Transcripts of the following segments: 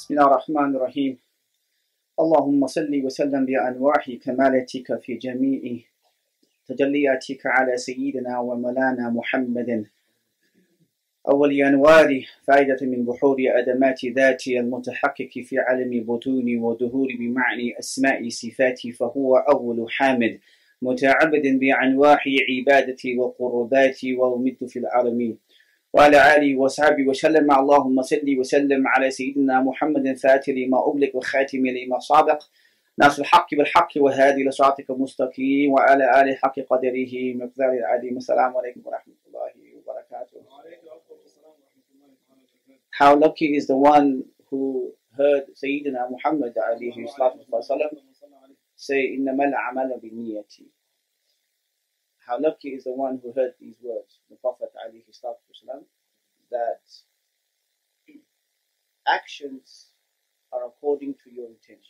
بسم الله الرحمن الرحيم. اللهم صل وسلم بأنواع كمالتك في جميع تجلياتك على سيدنا ومولانا محمد أول أنوار فائدة من بحور أدمات ذاتي المتحقق في علم بطون ودهور بمعنى أسماء صفاتي، فهو أول حامد متعبد بأنواع عبادتي وقرباتي ومد في العالمين، وعلى آله وصحبه وسلم. اللهم صل وسلم على سيدنا محمد فاتح لما أغلق وخاتم لما سبق ناصر الحق بالحق وهادي إلى صراطك المستقيم، وعلى آله حق قدره مقدار العظيم. السلام عليكم ورحمة الله وبركاته. How lucky is the one who heard Sayyidina Muhammad alayhi salatu wasalam say, إِنَّمَا الْأَعْمَالُ بِالنِّيَّةِ. How lucky is the one who heard these words, the Prophet alayhi salatu wasalam, that actions are according to your intentions.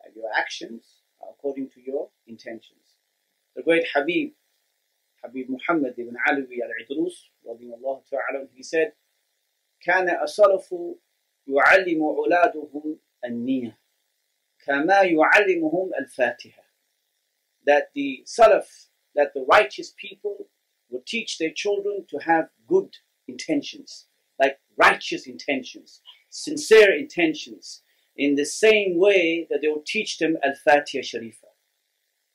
And your actions are according to your intentions. The great Habib Muhammad ibn Alawi al-Idrus, radiyallahu ta'ala, he said, كان السلف يعلم أولادهم النية كما يعلمهم الفاتحة. That the Salaf, that the righteous people would teach their children to have good intentions, like righteous intentions, sincere intentions, in the same way that they would teach them Al-Fatiha Sharifa.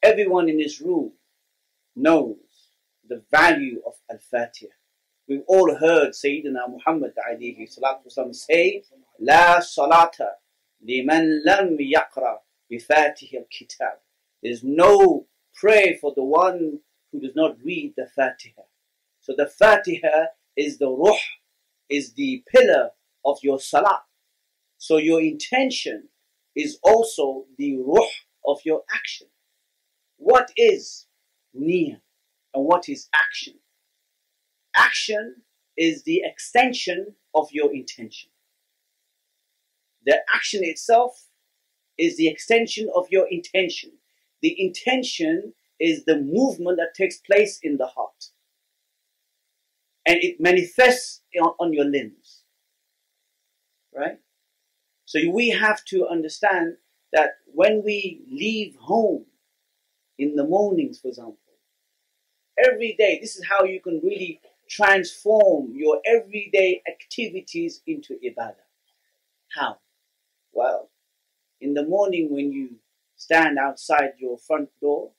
Everyone in this room knows the value of Al-Fatiha. We've all heard Sayyidina Muhammad alayhi salatu wasalam say, La salata liman lam yaqra bi-Fatiha al-kitab. There's no prayer for the one who does not read the Fatiha. So the Fatiha is the ruh, is the pillar of your salah. So your intention is also the ruh of your action. What is niyyah and what is action? Action is the extension of your intention. The action itself is the extension of your intention. The intention is the movement that takes place in the heart. And it manifests on your limbs. Right? So we have to understand that when we leave home in the mornings, for example, every day, this is how you can really transform your everyday activities into ibadah. How? Well, in the morning when you stand outside your front door,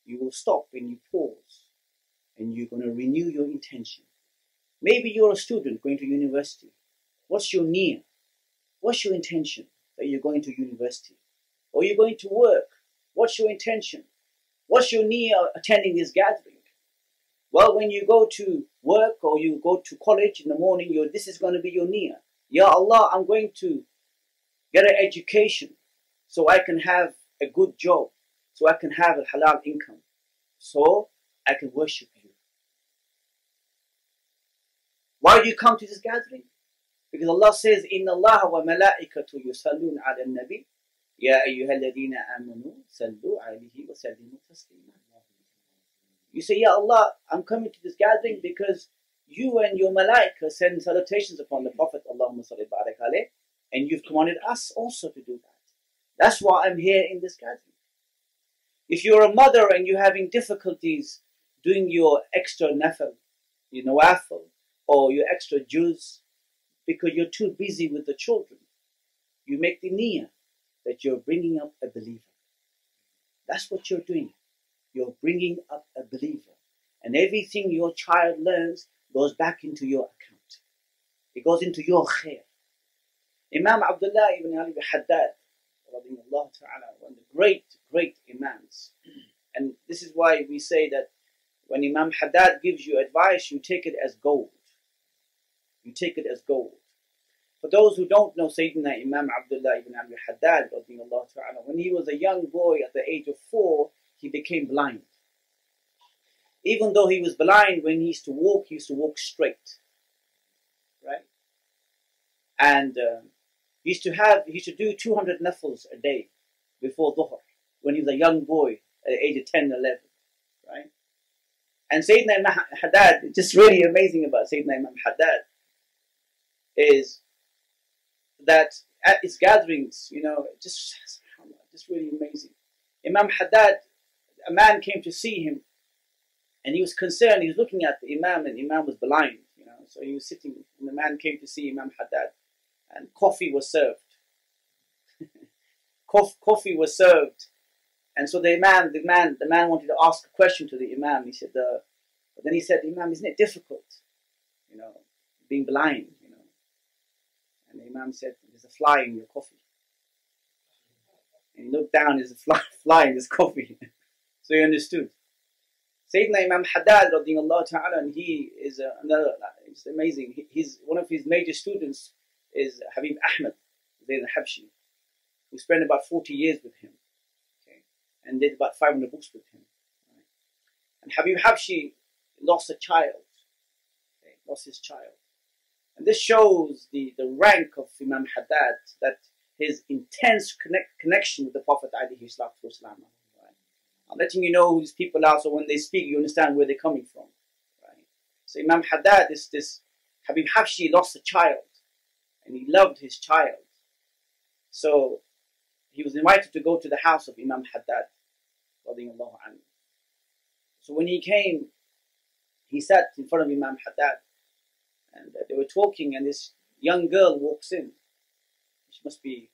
you will stop and you pause and you're going to renew your intention. Maybe you're a student going to university. What's your niyyah? What's your intention that you're going to university? Or you're going to work? What's your intention? What's your niyyah attending this gathering? Well, when you go to work or you go to college in the morning, this is going to be your niyyah. Ya Allah, I'm going to get an education so I can have a good job, so I can have a halal income, so I can worship you. Why do you come to this gathering? Because Allah says, Inna Allah wa malaikatu yusallun ala nabi ya ayyuhalladhina amanu sallu alayhi wa sallimu taslima. You say, Ya Allah, I'm coming to this gathering because you and your malaika send salutations upon the Prophet, Allahumma salli barak alayh, and you've commanded us also to do that. That's why I'm here in this gathering. If you're a mother and you're having difficulties doing your extra nafil, your nawafil, or your extra juz, because you're too busy with the children, you make the niyyah that you're bringing up a believer. That's what you're doing. You're bringing up a believer. And everything your child learns goes back into your account. It goes into your khair. Imam Abdullah ibn Ali Haddad, one of the great Imams. And this is why we say that when Imam Haddad gives you advice, you take it as gold. You take it as gold. For those who don't know Sayyidina Imam Abdullah ibn Ali Haddad, when he was a young boy at the age of 4, he became blind. Even though he was blind, when he used to walk straight. Right? And he used to do 200 nafils a day before dhuhr, when he was a young boy at the age of 10, 11. Right? And Sayyidina Imam Haddad, just really amazing about Sayyidina Imam Haddad is that at its gatherings, just really amazing. Imam Haddad, a man came to see him, and he was concerned. He was looking at the Imam, and the Imam was blind, So he was sitting, and the man came to see Imam Haddad, and coffee was served. Coffee was served, and so the man wanted to ask a question to the Imam. He said, but then he said, Imam, isn't it difficult, being blind, And the Imam said, there's a fly in your coffee. And he looked down, there's a fly in his coffee. So he understood. Sayyidina Imam Haddad radiallahu ta'ala, and he is another, it's amazing. One of his major students is Habib Ahmed Zayd al-Habshi, who spent about 40 years with him, and did about 500 books with him. And Habib Habshi lost a child, lost his child. And this shows the rank of Imam Haddad, that his intense connection with the Prophet ﷺ. I'm letting you know who these people are, so when they speak, you understand where they're coming from. So Imam Haddad, this Habib Habshi lost a child, and he loved his child. So he was invited to go to the house of Imam Haddad, radiallahu anhu. So when he came, he sat in front of Imam Haddad, and they were talking, and this young girl walks in. She must be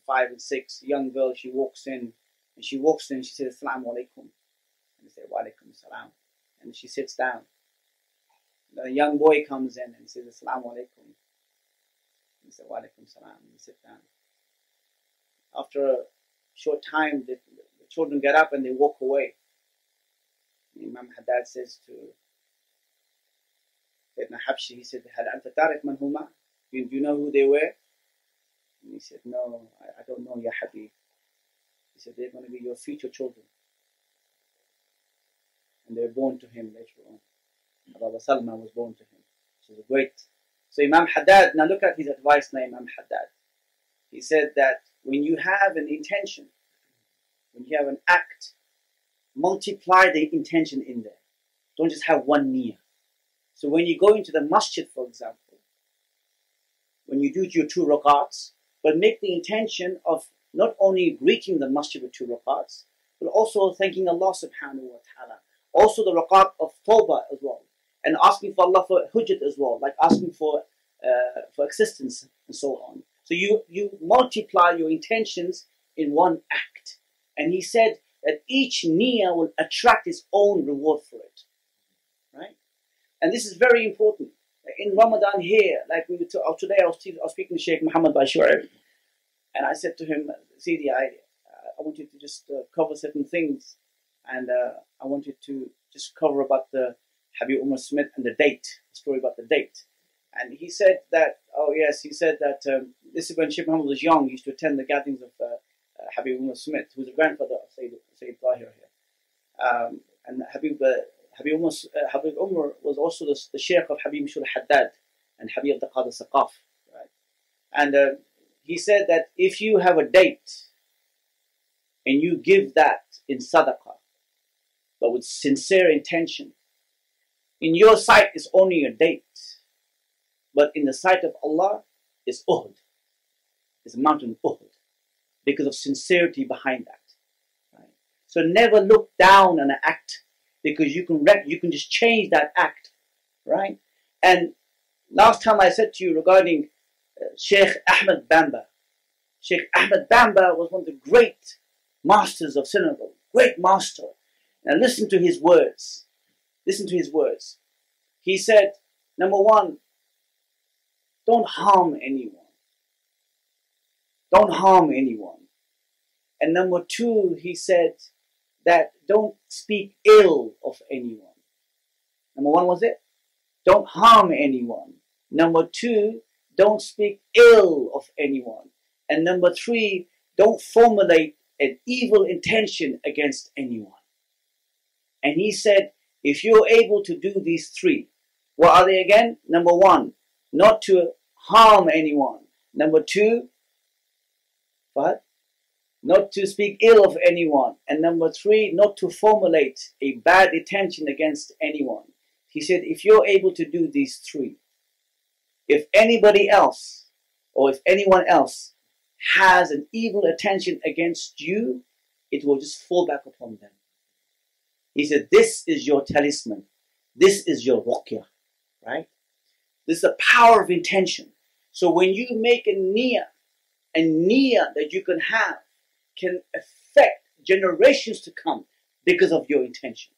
5 and 6, young girl. She walks in, and she says, Assalamu alaikum. And they say, Wa alaikum salam. And she sits down. The young boy comes in and says, Assalamu alaikum. And they say, Wa alaikum salam. And they sit down. After a short time, the children get up and they walk away. And Imam Haddad says to Sayyidina Habshi, he said, Hal anta ta'rif man huma? Do you know who they were? And he said, no, I don't know, Ya Habib. He said, they're going to be your future children. And they were born to him later on. Brother Salma was born to him. She was great. So Imam Haddad, now look at his advice now, Imam Haddad. He said that when you have an intention, when you have an act, multiply the intention in there. Don't just have one niyyah. So when you go into the masjid, for example, when you do your 2 rakats, but make the intention of not only greeting the masjid with 2 rakats, but also thanking Allah subhanahu wa ta'ala. Also the rakat of tawbah as well. And asking for Allah for hujjat as well, like asking for existence and so on. So you multiply your intentions in one act. And he said that each niyyah will attract its own reward for it. Right? And this is very important. In Ramadan here, like we were today, I was speaking to Sheikh Muhammad Bashir, and I said to him, Sidi, I want you to just cover certain things, and I wanted to just cover about the Habib Umar Smith and the date, the story about the date. And he said that, this is when Sheikh Muhammad was young. He used to attend the gatherings of Habib Umar Smith, who was the grandfather of Sayyid Tahir here. And Habib Umar was also the Sheikh of Habib Mishul Haddad and Habib 𝗿𝗲𝗁 𝗂𝗃. Right? And he said that if you have a date and you give that in sadaqah, but with sincere intention, in your sight it's only a date, but in the sight of Allah it's Uhud. It's a mountain Uhud, because of sincerity behind that. Right? So never look down on an act, because you can just change that act, right? And last time I said to you regarding Sheikh Ahmed Bamba. Sheikh Ahmed Bamba was one of the great masters of Senegal, great master. And listen to his words. Listen to his words. He said, number 1, don't harm anyone. Don't harm anyone. And number 2, he said that don't speak ill of anyone. Number 1 was it? Don't harm anyone. Number 2, don't speak ill of anyone. And number 3, don't formulate an evil intention against anyone. And he said, if you're able to do these 3, what are they again? Number 1, not to harm anyone. Number 2, what? Not to speak ill of anyone. And number 3, not to formulate a bad intention against anyone. He said, if you're able to do these 3, if anybody else or if anyone else has an evil intention against you, it will just fall back upon them. He said, this is your talisman. This is your ruqyah, right? This is the power of intention. So when you make a niyyah that you can have can affect generations to come because of your intention.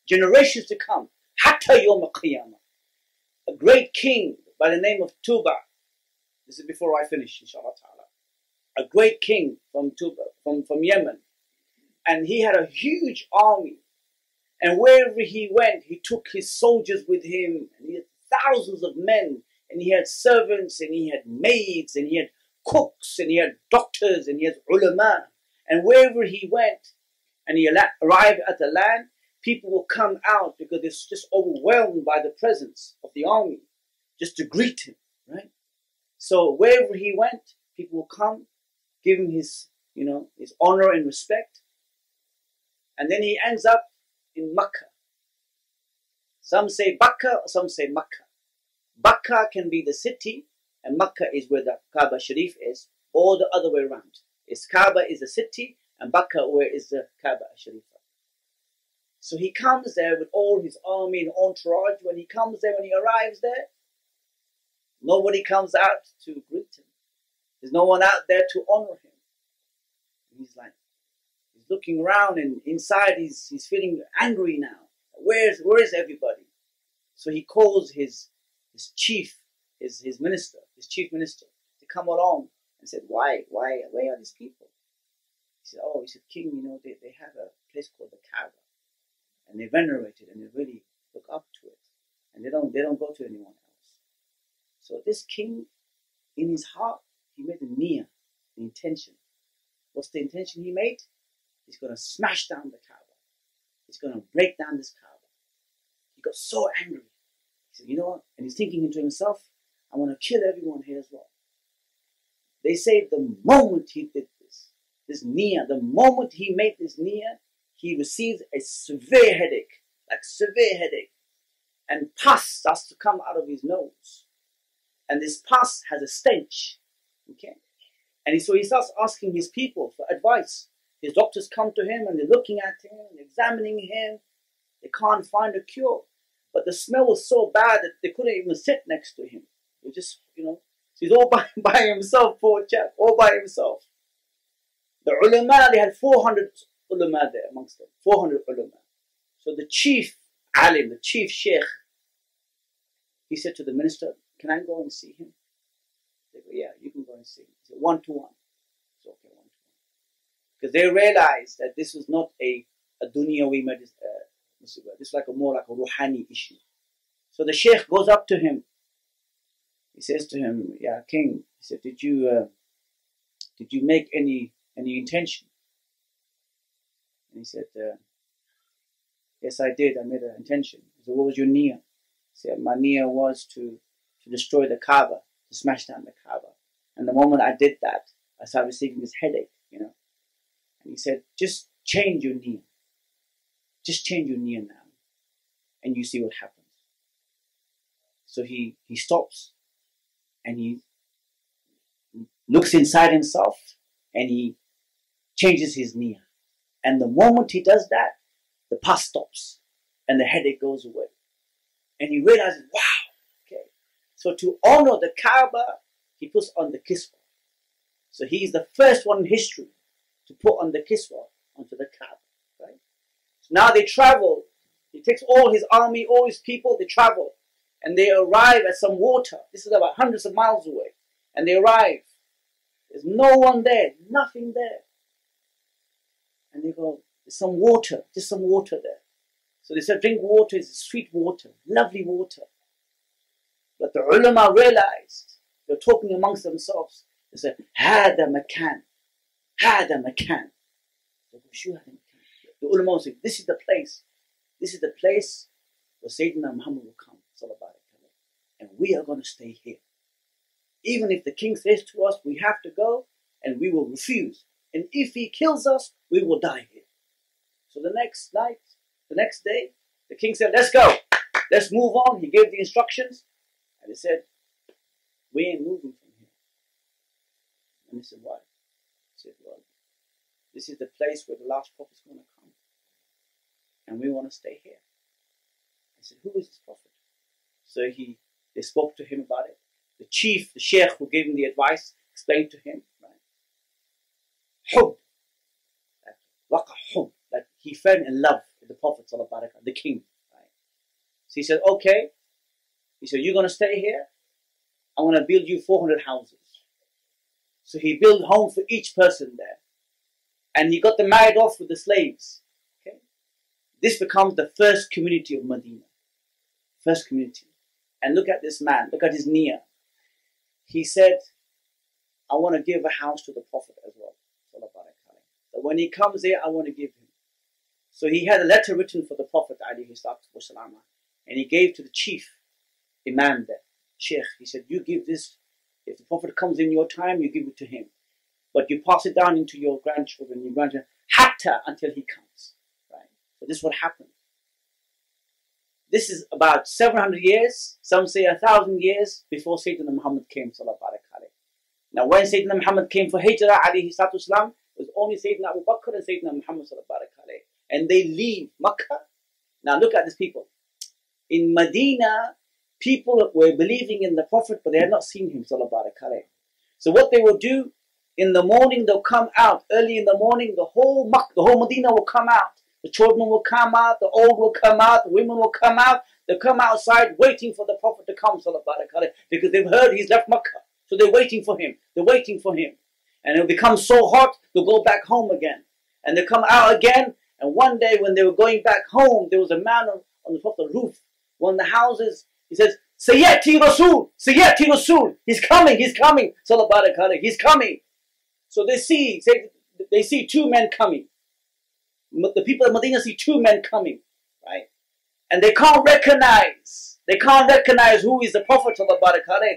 Generations to come. Hatta yawm al-qiyamah. A great king by the name of Tuba. This is before I finish, inshallah ta'ala. A great king from Tuba, from Yemen. And he had a huge army. And wherever he went, he took his soldiers with him. And he had thousands of men. And he had servants, and he had maids, and he had cooks, and he had doctors, and he had ulama. And wherever he went, and he arrived at the land, people will come out because they're just overwhelmed by the presence of the army, just to greet him, right? So wherever he went, people will come, give him his, his honor and respect. And then he ends up in Makkah. Some say Bakka, some say Makkah. Bakka can be the city, and Makkah is where the Kaaba Sharif is, or the other way around. It's Kaaba is the city, and Bakka where is the Kaaba Sharif. So he comes there with all his army and entourage. When he comes there, when he arrives there, nobody comes out to greet him. There's no one out there to honor him. He's looking around, and inside he's feeling angry now. Where is everybody? So he calls his chief minister to come along and said, why are these people? He said, King, they have a place called the Kaaba, and they venerate it, and they really look up to it, and they don't go to anyone else. So this king, in his heart, he made a niyyah, the intention. What's the intention he made? He's going to smash down the Kaaba. He's going to break down this Kaaba. He got so angry. He said, you know what? And he's thinking to himself, I want to kill everyone here as well. They say the moment he did this niyyah, the moment he made this niyyah, he received a severe headache, and pus starts to come out of his nose. And this pus has a stench, okay? And so he starts asking his people for advice. His doctors come to him, and they're looking at him, examining him. They can't find a cure. But the smell was so bad that they couldn't even sit next to him. He just, so he's all by himself, poor chap, all by himself. The ulama, they had 400 ulama there amongst them, 400 ulama. So the chief alim, the chief sheikh, he said to the minister, can I go and see him? They go, yeah, you can go and see him. He said, 1-to-1. It's okay, 1-to-1. Because they realized that this was not a dunyawi medicine. This is more like a ruhani issue. So the sheikh goes up to him. He says to him, yeah, king, he said, did you make any intention? And he said, yes, I did. I made an intention. He said, what was your niyyah? He said, my niyyah was to destroy the Kaaba, to smash down the Kaaba. And the moment I did that, I started receiving this headache, And he said, just change your niyyah. Just change your niyyah now, and you see what happens. So he stops, and he looks inside himself, and he changes his niyyah. And the moment he does that, the pus stops, and the headache goes away. And he realizes, wow, okay. So to honor the Kaaba, he puts on the kiswa. So he's the first one in history to put on the kiswa onto the Kaaba. Now they travel. He takes all his army, all his people, they travel. And they arrive at some water. This is about hundreds of miles away. And they arrive. There's no one there, nothing there. And they go, there's some water, just some water there. So they said, drink water, it's sweet water, lovely water. But the ulama realized, they're talking amongst themselves. They said, هذا مكان, هذا مكان. The ulama say, this is the place where Sayyidina Muhammad will come, and we are going to stay here. Even if the king says to us, we have to go, and we will refuse. And if he kills us, we will die here. So the next day, the king said, let's go, let's move on. He gave the instructions, and he said, we ain't moving from here. And they said, why? He said, well, this is the place where the last prophet is going to come. And we want to stay here. I said, who is this prophet? So they spoke to him about it. The chief, the sheikh who gave him the advice, explained to him, right? Hub. Like he fell in love with the Prophet, the king. Right? So he said, okay. He said, you're going to stay here. I want to build you 400 houses. So he built a home for each person there. And he got them married off with the slaves. Okay? This becomes the first community of Medina. First community. And look at this man. Look at his niyyah. He said, I want to give a house to the Prophet as well. So when he comes here, I want to give him. So he had a letter written for the Prophet ﷺ, and he gave to the chief imam there, sheikh. He said, you give this, if the Prophet comes in your time, you give it to him. But you pass it down into your grandchildren, hatta, until he comes. Right? So this is what happened. This is about 700 years, some say 1,000 years before Sayyidina Muhammad came. Now when Sayyidina Muhammad came for Hijrah, it was only Sayyidina Abu Bakr and Sayyidina Muhammad. And they leave Makkah. Now look at these people. In Medina, people were believing in the Prophet, but they had not seen him. So what they would do, in the morning they'll come out. Early in the morning, the whole Medina will come out. The children will come out, the old will come out, the women will come out. They'll come outside waiting for the Prophet to come, because they've heard he's left Makkah. So they're waiting for him. They're waiting for him. And it'll become so hot, they'll go back home again. And they'll come out again. And one day when they were going back home, there was a man on the top of the roof, one of the houses. He says, Sayyati Rasul, Sayyati Rasul. He's coming, he's coming. He's coming. So they see two men coming. The people of Medina see two men coming, right? And they can't recognize who is the Prophet.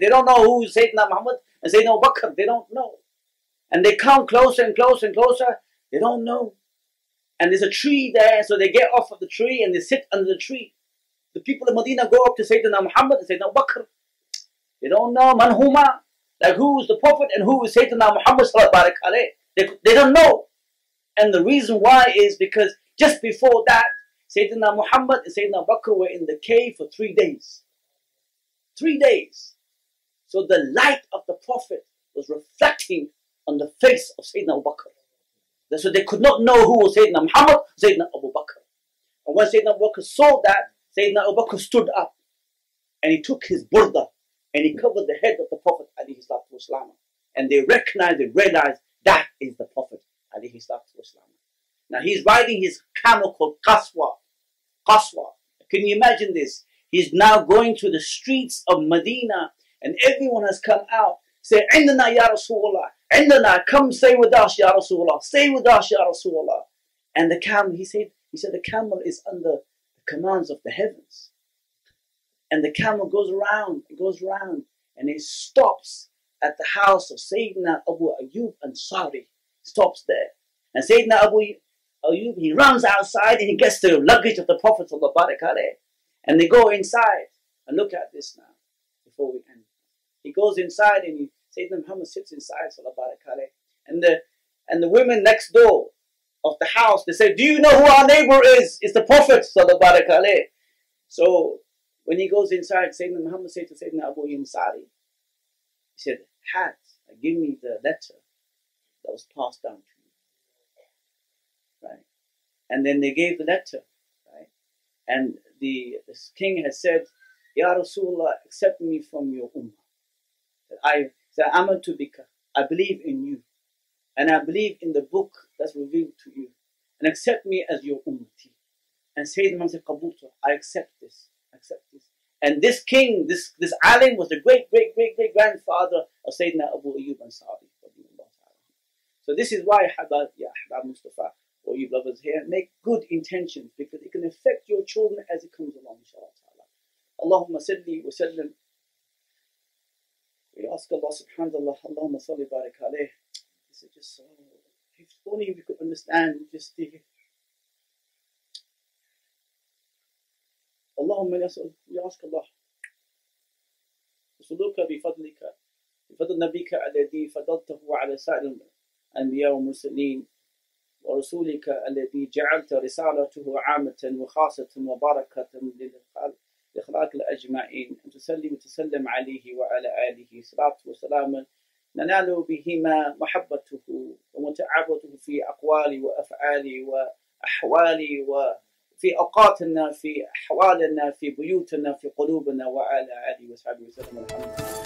They don't know who is Sayyidina Muhammad and Sayyidina Abu Bakr. They don't know. And they come closer and closer and closer. They don't know. And there's a tree there, so they get off of the tree and they sit under the tree. The people of Medina go up to Sayyidina Muhammad and Sayyidina Abu Bakr. They don't know man huma, like who is the Prophet and who is Sayyidina Muhammad. They don't know. And the reason why is because just before that, Sayyidina Muhammad and Sayyidina Abu Bakr were in the cave for 3 days. 3 days. So the light of the Prophet was reflecting on the face of Sayyidina Abu Bakr. So they could not know who was Sayyidina Muhammad, Sayyidina Abu Bakr. And when Sayyidina Abu Bakr saw that, Sayyidina Abu Bakr stood up and he took his burda and he covered the head of the Prophet ﷺ. And they realized that is the Prophet ﷺ. Now he's riding his camel called 𝗟𝗲𝗁. 𝗟𝗲𝗁. Can you imagine this? He's now going through the streets of Medina and everyone has come out. Say, Indana ya Rasulullah. Indana, come stay with us, ya Rasulullah. Stay with us, ya Rasulullah. And the camel, he said the camel is under the commands of the heavens. And the camel goes around, and it stops at the house of Sayyidina Abu Ayyub Ansari. Stops there. And Sayyidina Abu Ayyub, he runs outside and he gets the luggage of the Prophet ﷺ. And they go inside. And look at this now, before we end. He goes inside and Sayyidina Muhammad sits inside ﷺ. And the women next door of the house, they say, do you know who our neighbor is? It's the Prophet ﷺ. So when he goes inside, Sayyidina Muhammad said to Sayyidina Abu Ansari, he said, give me the letter that was passed down to you. Right? And then they gave the letter. Right? And the king had said, Ya Rasulullah, accept me from your ummah. I said, Amantu bika. I believe in you. And I believe in the book that's revealed to you. And accept me as your ummati. And Sayyidina Muhammad said, Qabultu, I accept this. And this king, this alim was the great grandfather of Sayyidina Abu Ayyub Ansari. So this is why Ahbab Mustafa, or you brothers here, make good intentions because it can affect your children as it comes along, inshallah ta'ala. Allahumma salli wa sallim. We ask Allah subhanahu wa ta'ala, Allahumma salli barik alayh. This is just so, if only we could understand just the Allahumma we ask Allah, نسألك بفضلك بفضل نبيك الذي فضلته على سائر الأنبياء والمرسلين، ورسولك الذي جعلت رسالته عامة وخاصة وبركة للخلق الأجمعين، أن تصلي وتسلم عليه وعلى آله صلاة وسلاما ننال بهما محبته ومتعبته في أقوالي وأفعالي وأحوالي وفي أوقاتنا، في أحوالنا، في بيوتنا، في قلوبنا، وعلى آله وصحبه وسلم. الحمد لله.